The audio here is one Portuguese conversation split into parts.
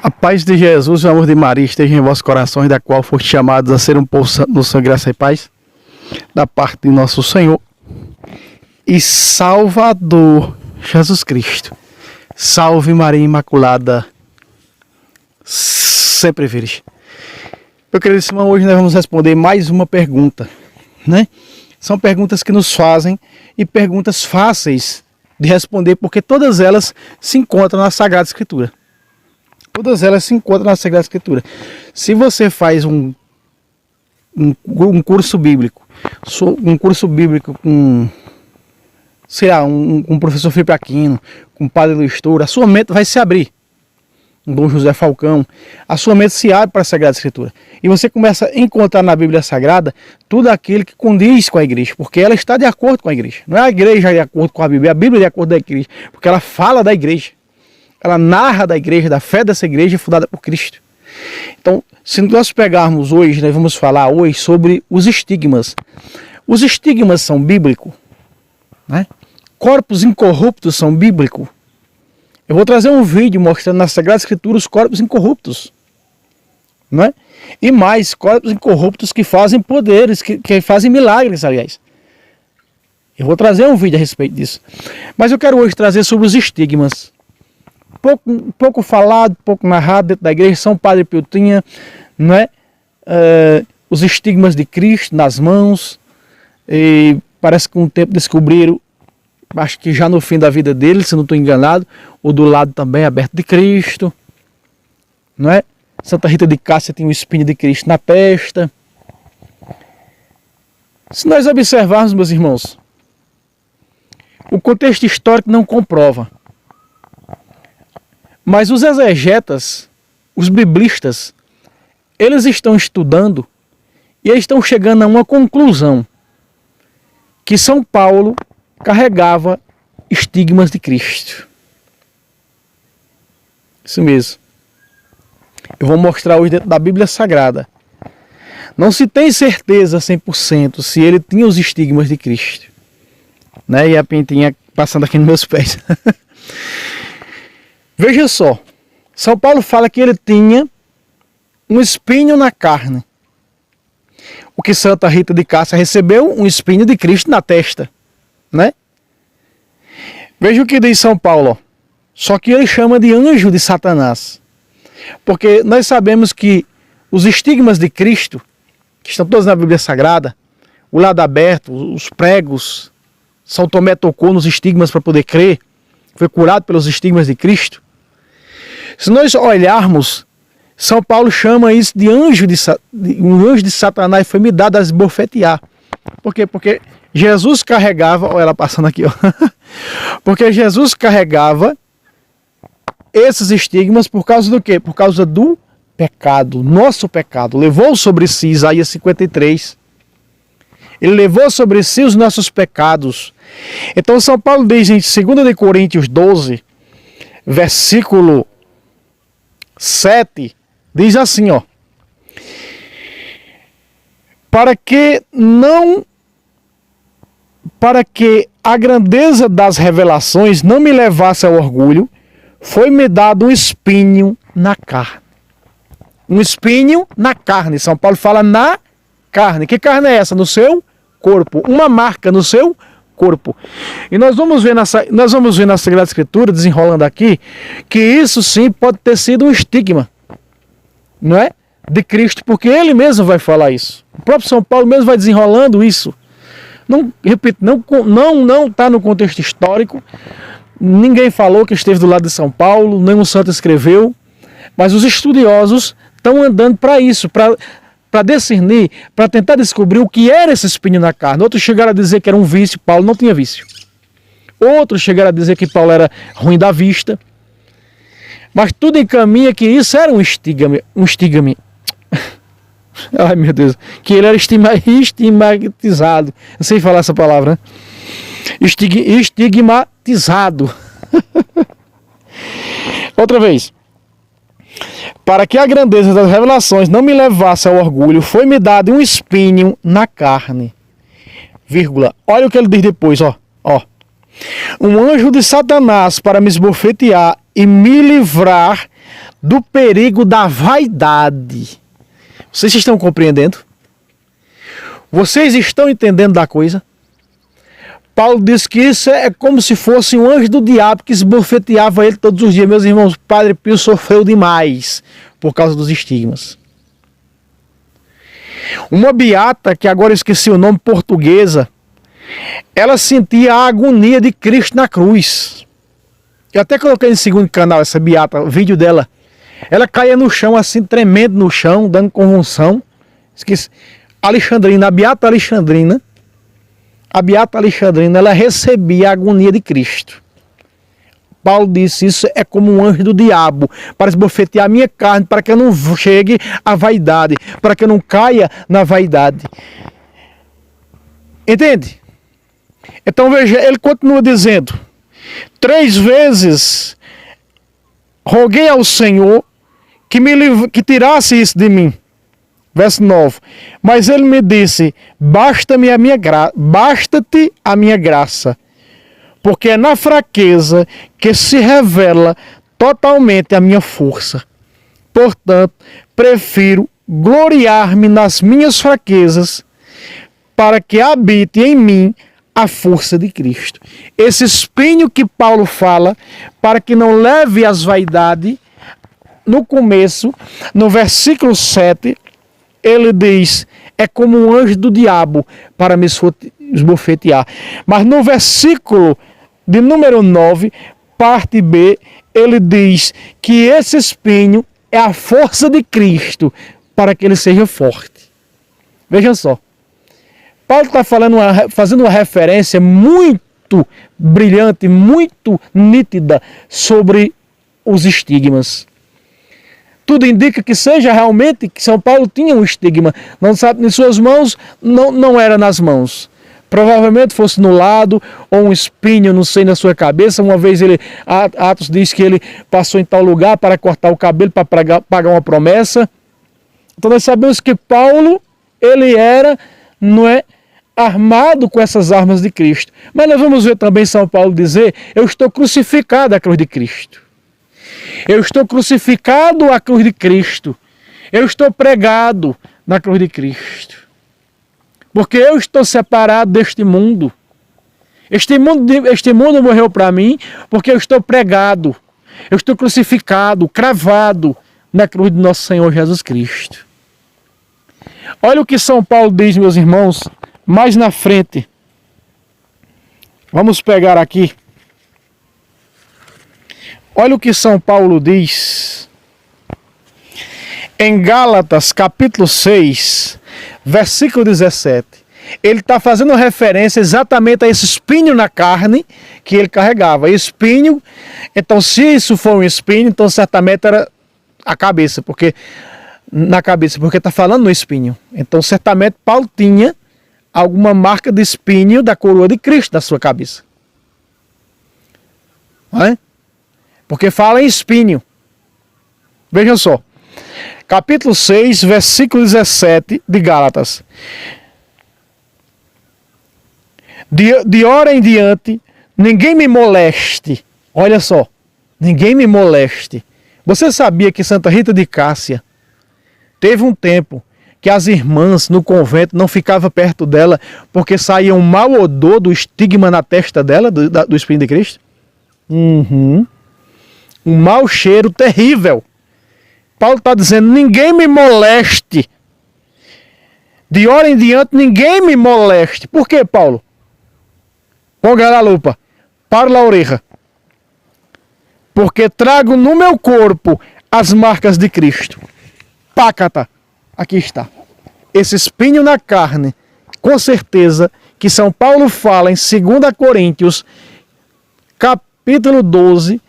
A paz de Jesus e o amor de Maria estejam em vossos corações, da qual foste chamados a ser um povo santo no sangue, graça e paz, da parte de nosso Senhor e Salvador Jesus Cristo. Salve Maria Imaculada, sempre virgem. Meu querido irmão, hoje nós vamos responder mais uma pergunta, né? São perguntas que nos fazem e perguntas fáceis de responder, porque todas elas se encontram na Sagrada Escritura. Todas elas se encontram na Sagrada Escritura. Se você faz um curso bíblico, com, sei lá, um professor Felipe Aquino, com o Padre Luiz Touro, a sua mente vai se abrir. Um Dom José Falcão, a sua mente se abre para a Sagrada Escritura. E você começa a encontrar na Bíblia Sagrada tudo aquilo que condiz com a igreja, porque ela está de acordo com a igreja. Não é a igreja de acordo com a Bíblia, é a Bíblia de acordo com a igreja, porque ela fala da igreja. Ela narra da igreja, da fé dessa igreja fundada por Cristo. Então, se nós pegarmos hoje, nós vamos falar hoje sobre os estigmas. Os estigmas são bíblicos, né? Corpos incorruptos são bíblicos. Eu vou trazer um vídeo mostrando na Sagrada Escritura os corpos incorruptos, né? E mais, corpos incorruptos que fazem poderes, que fazem milagres, aliás. Eu vou trazer um vídeo a respeito disso. Mas eu quero hoje trazer sobre os estigmas. Pouco falado, pouco narrado dentro da igreja. São Padre Pio tinha, não é? Os estigmas de Cristo nas mãos. E parece que com o tempo descobriram, acho que já no fim da vida dele, se não estou enganado, o do lado também aberto de Cristo, não é? Santa Rita de Cássia tinha o espinho de Cristo na testa. Se nós observarmos, meus irmãos, o contexto histórico não comprova. Mas os exegetas, os biblistas, eles estão estudando e eles estão chegando a uma conclusão, que São Paulo carregava estigmas de Cristo. Isso mesmo. Eu vou mostrar hoje dentro da Bíblia Sagrada. Não se tem certeza 100% se ele tinha os estigmas de Cristo, né? E a pintinha passando aqui nos meus pés. Veja só, São Paulo fala que ele tinha um espinho na carne. O que Santa Rita de Cássia recebeu, um espinho de Cristo na testa, né? Veja o que diz São Paulo, ó. Só que ele chama de anjo de Satanás. Porque nós sabemos que os estigmas de Cristo, que estão todos na Bíblia Sagrada, o lado aberto, os pregos, São Tomé tocou nos estigmas para poder crer, foi curado pelos estigmas de Cristo. Se nós olharmos, São Paulo chama isso de anjo um anjo de Satanás, foi me dado a esbofetear. Por quê? Porque Jesus carregava, olha ela passando aqui, ó. Porque Jesus carregava esses estigmas por causa do quê? Por causa do pecado, nosso pecado. Levou sobre si, Isaías 53. Ele levou sobre si os nossos pecados. Então São Paulo diz em 2 Coríntios 12, versículo 7, diz assim, ó: para que a grandeza das revelações não me levasse ao orgulho, foi-me dado um espinho na carne. Um espinho na carne. São Paulo fala na carne. Que carne é essa? No seu corpo. Uma marca no seu corpo. E nós vamos ver na Sagrada Escritura, desenrolando aqui, que isso sim pode ter sido um estigma, não é? De Cristo, porque ele mesmo vai falar isso. O próprio São Paulo mesmo vai desenrolando isso. Não, repito, não está no contexto histórico. Ninguém falou que esteve do lado de São Paulo, nenhum santo escreveu, mas os estudiosos estão andando para isso, para discernir, para tentar descobrir o que era esse espinho na carne. Outros chegaram a dizer que era um vício, Paulo não tinha vício. Outros chegaram a dizer que Paulo era ruim da vista. Mas tudo encaminha que isso era um estigma. Ai, meu Deus. Que ele era estigmatizado. Não sei falar essa palavra, né? Estigmatizado. Outra vez. Para que a grandeza das revelações não me levasse ao orgulho, foi-me dado um espinho na carne. Vírgula. Olha o que ele diz depois, ó. Um anjo de Satanás para me esbofetear e me livrar do perigo da vaidade. Vocês estão compreendendo? Vocês estão entendendo da coisa? Paulo diz que isso é como se fosse um anjo do diabo que esbofeteava ele todos os dias. Meus irmãos, Padre Pio sofreu demais por causa dos estigmas. Uma beata, que agora eu esqueci o nome, portuguesa, ela sentia a agonia de Cristo na cruz. Eu até coloquei no segundo canal essa beata, o vídeo dela. Ela caía no chão, assim, tremendo no chão, dando convulsão. Esqueci. Alexandrina, a beata Alexandrina, ela recebia a agonia de Cristo. Paulo disse, isso é como um anjo do diabo, para esbofetear a minha carne, para que eu não chegue à vaidade, para que eu não caia na vaidade. Entende? Então veja, ele continua dizendo, 3 vezes roguei ao Senhor que tirasse isso de mim. Verso 9. Mas ele me disse, basta-te a minha graça, porque é na fraqueza que se revela totalmente a minha força. Portanto, prefiro gloriar-me nas minhas fraquezas, para que habite em mim a força de Cristo. Esse espinho que Paulo fala, para que não leve às vaidades, no começo, no versículo 7, ele diz, é como um anjo do diabo para me esbofetear. Mas no versículo de número 9, parte B, ele diz que esse espinho é a força de Cristo para que ele seja forte. Vejam só. Paulo está fazendo uma referência muito brilhante, muito nítida sobre os estigmas. Tudo indica que seja realmente que São Paulo tinha um estigma. Não sabe, em suas mãos, não era nas mãos. Provavelmente fosse no lado, ou um espinho, não sei, na sua cabeça. Uma vez Atos diz que ele passou em tal lugar para cortar o cabelo, para pagar uma promessa. Então nós sabemos que Paulo, ele era, não é, armado com essas armas de Cristo. Mas nós vamos ver também São Paulo dizer, eu estou crucificado à cruz de Cristo. Eu estou crucificado à cruz de Cristo. Eu estou pregado na cruz de Cristo. Porque eu estou separado deste mundo. Este mundo morreu para mim porque eu estou pregado. Eu estou crucificado, cravado na cruz de nosso Senhor Jesus Cristo. Olha o que São Paulo diz, meus irmãos, mais na frente. Vamos pegar aqui. Olha o que São Paulo diz em Gálatas capítulo 6, versículo 17. Ele está fazendo referência exatamente a esse espinho na carne que ele carregava. Espinho, então se isso for um espinho, então certamente era a cabeça, porque está falando no espinho. Então certamente Paulo tinha alguma marca de espinho da coroa de Cristo na sua cabeça. Não é? Porque fala em espinho. Vejam só. Capítulo 6, versículo 17 de Gálatas. De hora em diante, ninguém me moleste. Olha só. Ninguém me moleste. Você sabia que Santa Rita de Cássia teve um tempo que as irmãs no convento não ficavam perto dela porque saía um mau odor do estigma na testa dela, do espinho de Cristo? Um mau cheiro terrível. Paulo está dizendo, ninguém me moleste. De hora em diante, ninguém me moleste. Por quê, Paulo? Ponga a lupa. Para a orelha. Porque trago no meu corpo as marcas de Cristo. Pácata. Aqui está. Esse espinho na carne, com certeza, que São Paulo fala em 2 Coríntios, capítulo 12,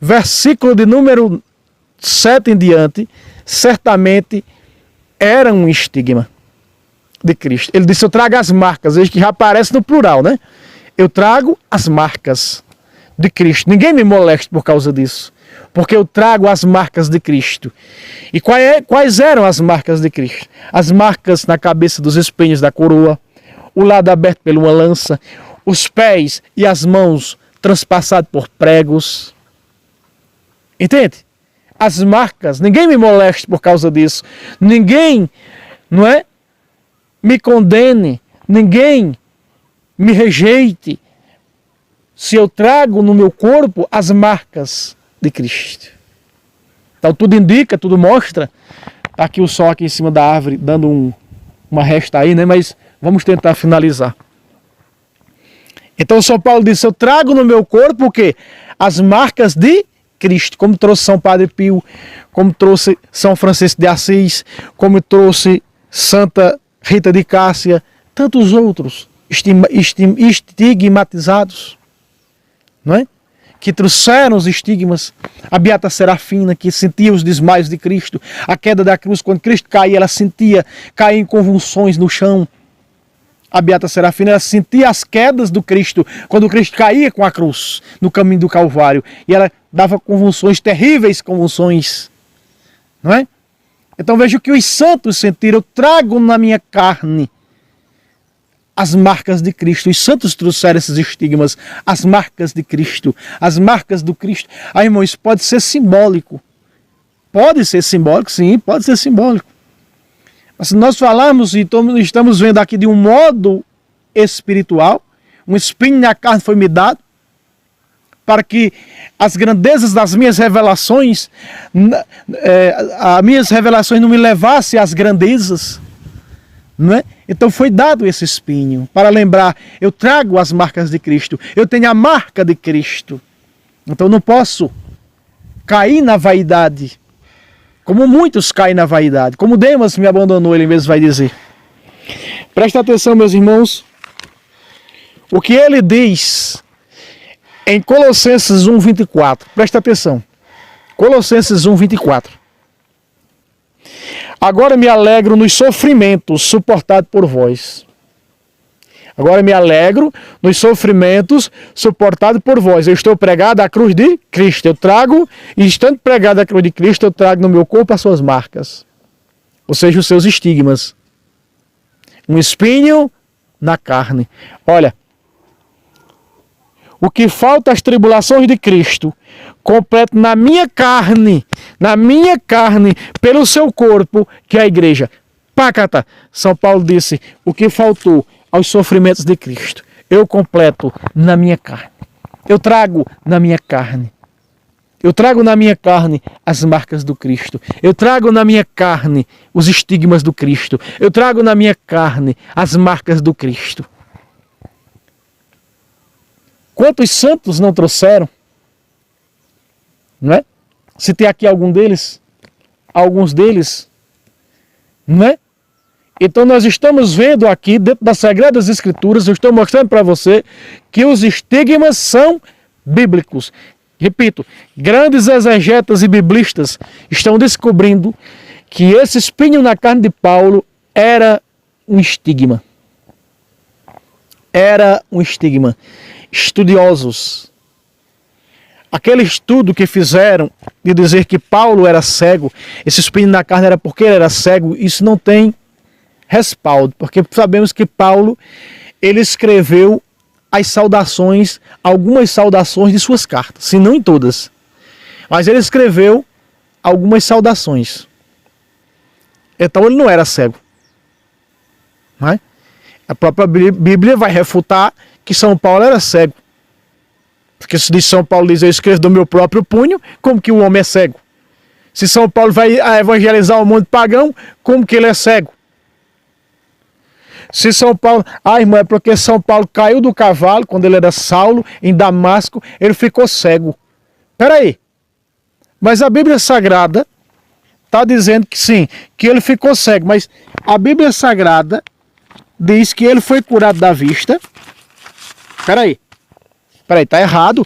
versículo de número 7 em diante, certamente era um estigma de Cristo. Ele disse, eu trago as marcas, veja que já aparece no plural, né? Eu trago as marcas de Cristo. Ninguém me molesta por causa disso, porque eu trago as marcas de Cristo. E quais eram as marcas de Cristo? As marcas na cabeça dos espinhos da coroa, o lado aberto por uma lança, os pés e as mãos transpassados por pregos. Entende? as marcas, ninguém me moleste por causa disso, ninguém, não é, me condene, ninguém me rejeite, se eu trago no meu corpo as marcas de Cristo. Então tudo indica, tudo mostra. Está aqui o sol aqui em cima da árvore, dando uma resta aí, né? Mas vamos tentar finalizar. Então São Paulo disse, eu trago no meu corpo o quê? As marcas de Cristo, como trouxe São Padre Pio, como trouxe São Francisco de Assis, como trouxe Santa Rita de Cássia, tantos outros estigmatizados, não é? Que trouxeram os estigmas. A Beata Serafina, que sentia os desmaios de Cristo, a queda da cruz, quando Cristo caía, ela sentia cair em convulsões no chão. A Beata Serafina, ela sentia as quedas do Cristo, quando o Cristo caía com a cruz no caminho do Calvário, e ela dava convulsões, terríveis convulsões, não é? Então veja o que os santos sentiram. Eu trago na minha carne as marcas de Cristo. Os santos trouxeram esses estigmas, as marcas de Cristo, as marcas do Cristo. Aí, irmão, isso pode ser simbólico. Pode ser simbólico, sim, pode ser simbólico. Mas se nós falarmos e estamos vendo aqui de um modo espiritual, um espinho na carne foi me dado, para que as grandezas das minhas revelações, as minhas revelações não me levassem às grandezas, não é? Então foi dado esse espinho, para lembrar, eu trago as marcas de Cristo, eu tenho a marca de Cristo. Então não posso cair na vaidade, como muitos caem na vaidade, como Demas me abandonou, ele mesmo vai dizer. Presta atenção, meus irmãos, o que ele diz em Colossenses 1:24, presta atenção, Colossenses 1:24. Agora me alegro nos sofrimentos suportados por vós. Agora me alegro nos sofrimentos suportados por vós. Eu estou pregado à cruz de Cristo. Eu trago, e estando pregado à cruz de Cristo, eu trago no meu corpo as suas marcas. Ou seja, os seus estigmas. Um espinho na carne. Olha, o que falta às tribulações de Cristo, completo na minha carne, pelo seu corpo, que é a igreja. Pácata, São Paulo disse, o que faltou aos sofrimentos de Cristo, eu completo na minha carne. Eu trago na minha carne. Eu trago na minha carne as marcas do Cristo. Eu trago na minha carne os estigmas do Cristo. Eu trago na minha carne as marcas do Cristo. Quantos santos não trouxeram? Não é? Se tem aqui alguns deles, não é? Então nós estamos vendo aqui, dentro das Sagradas Escrituras, eu estou mostrando para você que os estigmas são bíblicos. Repito, grandes exegetas e biblistas estão descobrindo que esse espinho na carne de Paulo era um estigma. Era um estigma. Estudiosos, aquele estudo que fizeram de dizer que Paulo era cego, esse espinho na carne era porque ele era cego, isso não tem respaldo, porque sabemos que Paulo, ele escreveu as saudações, algumas saudações de suas cartas, se não em todas, mas ele escreveu algumas saudações. Então ele não era cego, não é? A própria Bíblia vai refutar que São Paulo era cego. Porque se São Paulo diz, eu escrevo do meu próprio punho, como que o homem é cego? Se São Paulo vai evangelizar o mundo pagão, como que ele é cego? Se São Paulo... irmão, é porque São Paulo caiu do cavalo, quando ele era Saulo, em Damasco, ele ficou cego. Espera aí. Mas a Bíblia Sagrada está dizendo que sim, que ele ficou cego. Mas a Bíblia Sagrada diz que ele foi curado da vista. Peraí, está errado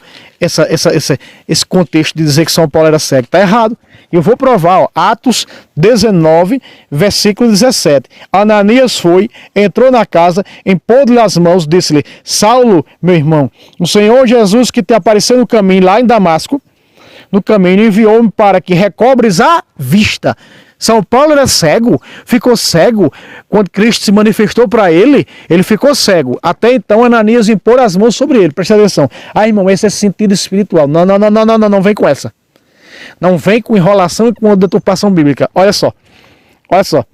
esse contexto de dizer que São Paulo era cego, está errado. Eu vou provar, ó, Atos 19, versículo 17. Ananias foi, entrou na casa, impôs-lhe as mãos, disse-lhe, Saulo, meu irmão, o Senhor Jesus que te apareceu no caminho, lá em Damasco, no caminho, enviou-me para que recobres a vista. São Paulo era cego, ficou cego. Quando Cristo se manifestou para ele, ele ficou cego. Até então, Ananias impôs as mãos sobre ele. Presta atenção. Irmão, esse é sentido espiritual. Não vem com essa. Não vem com enrolação e com deturpação bíblica. Olha só. Olha só.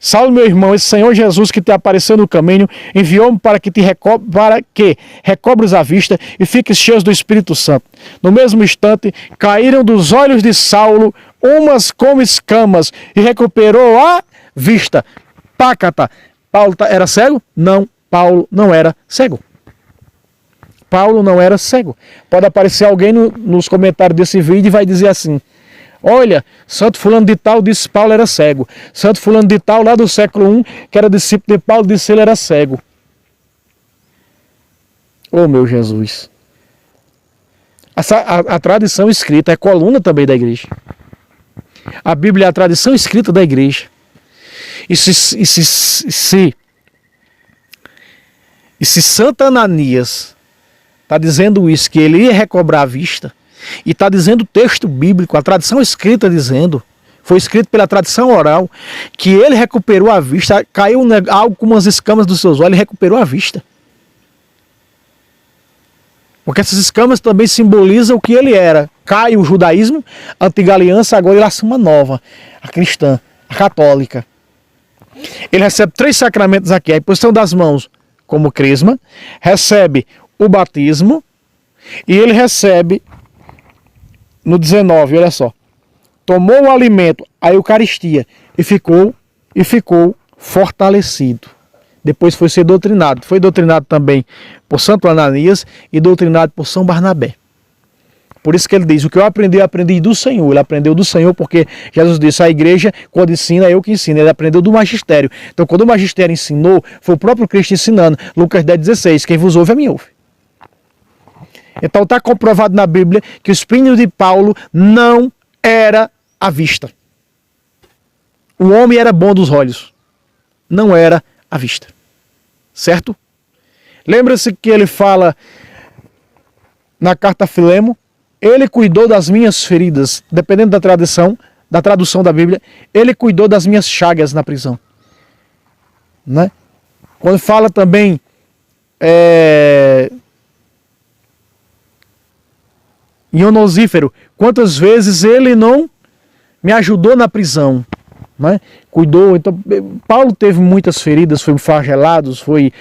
Saulo, meu irmão, esse Senhor Jesus que te apareceu no caminho, enviou-me para que recobres a vista e fiques cheios do Espírito Santo. No mesmo instante, caíram dos olhos de Saulo umas como escamas e recuperou a vista. Pácata. Paulo era cego? Não, Paulo não era cego. Paulo não era cego. Pode aparecer alguém nos comentários desse vídeo e vai dizer assim: olha, Santo Fulano de Tal disse que Paulo era cego. Santo Fulano de Tal, lá do século I, que era discípulo de Paulo, disse que ele era cego. Oh, meu Jesus. A tradição escrita é coluna também da igreja. A Bíblia é a tradição escrita da igreja. E se Santo Ananias está dizendo isso, que ele ia recobrar a vista, e está dizendo o texto bíblico, a tradição escrita dizendo, foi escrito pela tradição oral, que ele recuperou a vista, caiu algo como as escamas dos seus olhos, ele recuperou a vista. Porque essas escamas também simbolizam o que ele era. Cai o judaísmo, a antiga aliança, agora ele assume uma nova, a cristã, a católica. Ele recebe 3 sacramentos aqui, a imposição das mãos como crisma, recebe o batismo e ele recebe no 19, olha só, tomou o alimento, a Eucaristia, e ficou fortalecido. Depois foi ser doutrinado. Foi doutrinado também por Santo Ananias e doutrinado por São Barnabé. Por isso que ele diz, o que eu aprendi do Senhor. Ele aprendeu do Senhor porque Jesus disse, a igreja, quando ensina, é eu que ensino. Ele aprendeu do magistério. Então, quando o magistério ensinou, foi o próprio Cristo ensinando. Lucas 10,16, quem vos ouve, a mim ouve. Então, está comprovado na Bíblia que o espinho de Paulo não era à vista. O homem era bom dos olhos. Não era à vista. Certo? Lembra-se que ele fala na carta a Filemo, ele cuidou das minhas feridas, dependendo da tradução da Bíblia, ele cuidou das minhas chagas na prisão. Né? Quando fala também em Onosífero, quantas vezes ele não me ajudou na prisão, né? Cuidou. Então, Paulo teve muitas feridas, foi flagelado, foi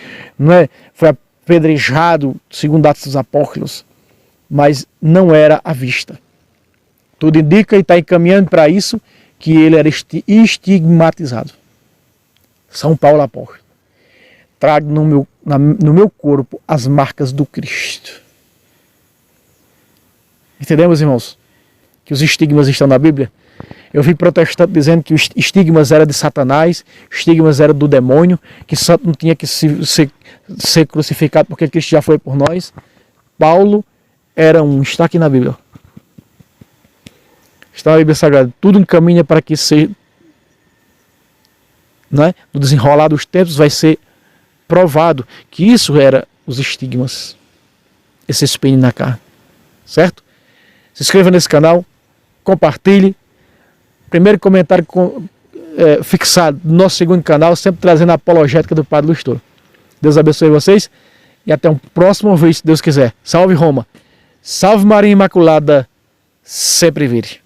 apedrejado, segundo Atos dos Apóstolos, mas não era à vista. Tudo indica e está encaminhando para isso que ele era estigmatizado. São Paulo apóstolo. Trago no meu corpo as marcas do Cristo. Entendemos, irmãos? Que os estigmas estão na Bíblia? Eu vi protestante dizendo que os estigmas eram de Satanás, estigmas eram do demônio, que santo não tinha que ser crucificado porque Cristo já foi por nós. Paulo era está aqui na Bíblia. Está na Bíblia Sagrada. Tudo encaminha para que seja, no desenrolar dos tempos vai ser provado que isso era os estigmas, esse espinho na carne. Certo? Se inscreva nesse canal, compartilhe. Primeiro comentário fixado no nosso segundo canal, sempre trazendo a apologética do Padre Luiz Toro. Deus abençoe vocês e até um próximo vídeo, se Deus quiser. Salve Roma! Salve Maria Imaculada! Sempre vire!